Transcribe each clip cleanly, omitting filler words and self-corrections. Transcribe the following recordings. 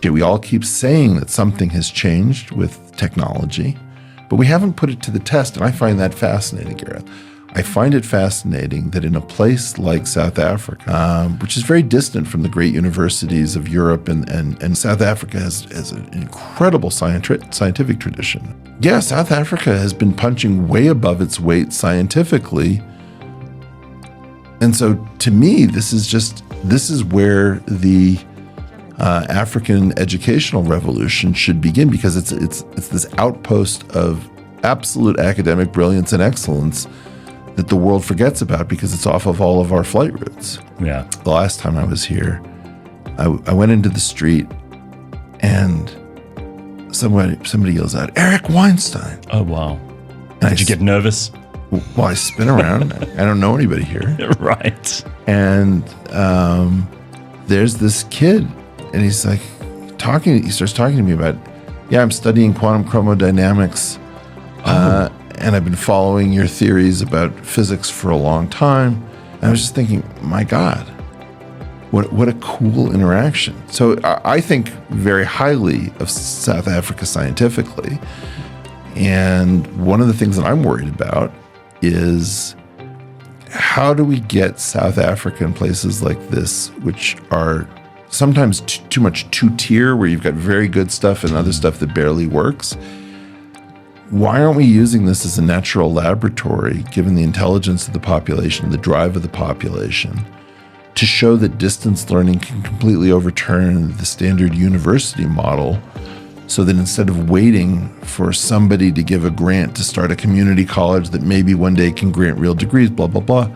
We all keep saying that something has changed with technology, but we haven't put it to the test, and I find that fascinating, Gareth. I find it fascinating that in a place like South Africa, which is very distant from the great universities of Europe, and South Africa has an incredible scientific tradition. Yeah, South Africa has been punching way above its weight scientifically. And so to me, this is where the African educational revolution should begin, because it's this outpost of absolute academic brilliance and excellence that the world forgets about because it's off of all of our flight routes. Yeah. The last time I was here, I went into the street and somebody yells out, "Eric Weinstein." Oh, wow. And Did you get nervous? Well, I spin around. I don't know anybody here. Right. And there's this kid, and he's like he starts talking to me about, yeah, I'm studying quantum chromodynamics. And I've been following your theories about physics for a long time. And I was just thinking, my God, what a cool interaction. So I think very highly of South Africa scientifically. And one of the things that I'm worried about is, how do we get South Africa in places like this, which are sometimes too much two-tier, where you've got very good stuff and other stuff that barely works? Why aren't we using this as a natural laboratory, given the intelligence of the population, the drive of the population, to show that distance learning can completely overturn the standard university model, so that instead of waiting for somebody to give a grant to start a community college that maybe one day can grant real degrees, blah, blah, blah,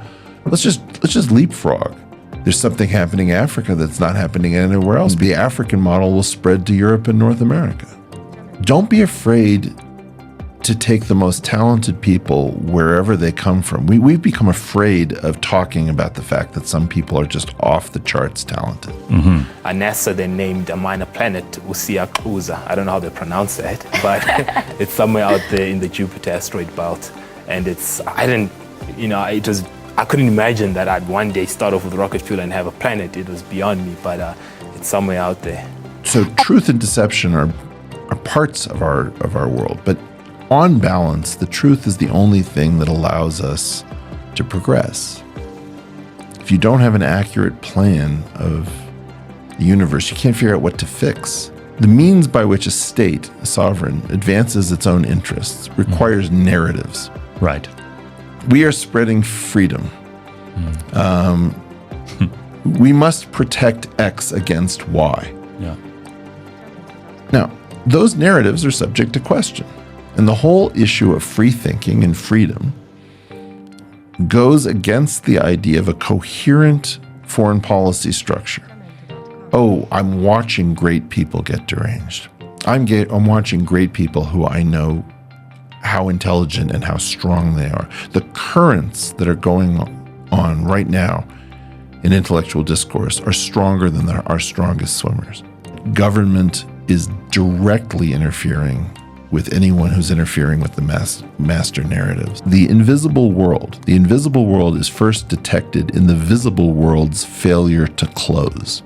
let's just leapfrog. There's something happening in Africa that's not happening anywhere else. The African model will spread to Europe and North America. Don't be afraid to take the most talented people wherever they come from. We've become afraid of talking about the fact that some people are just off the charts talented. Mm-hmm. NASA then named a minor planet Usiakuza. I don't know how they pronounce that, but it's somewhere out there in the Jupiter asteroid belt. And I couldn't imagine that I'd one day start off with rocket fuel and have a planet. It was beyond me, but it's somewhere out there. So truth and deception are parts of our world, but on balance, the truth is the only thing that allows us to progress. If you don't have an accurate plan of the universe, you can't figure out what to fix. The means by which a state, a sovereign, advances its own interests requires narratives. Right. We are spreading freedom. We must protect X against Y. Yeah. Now, those narratives are subject to question. And the whole issue of free thinking and freedom goes against the idea of a coherent foreign policy structure. Oh, I'm watching great people get deranged. I'm watching great people who I know how intelligent and how strong they are. The currents that are going on right now in intellectual discourse are stronger than our strongest swimmers. Government is directly interfering with anyone who's interfering with the master narratives. The invisible world is first detected in the visible world's failure to close.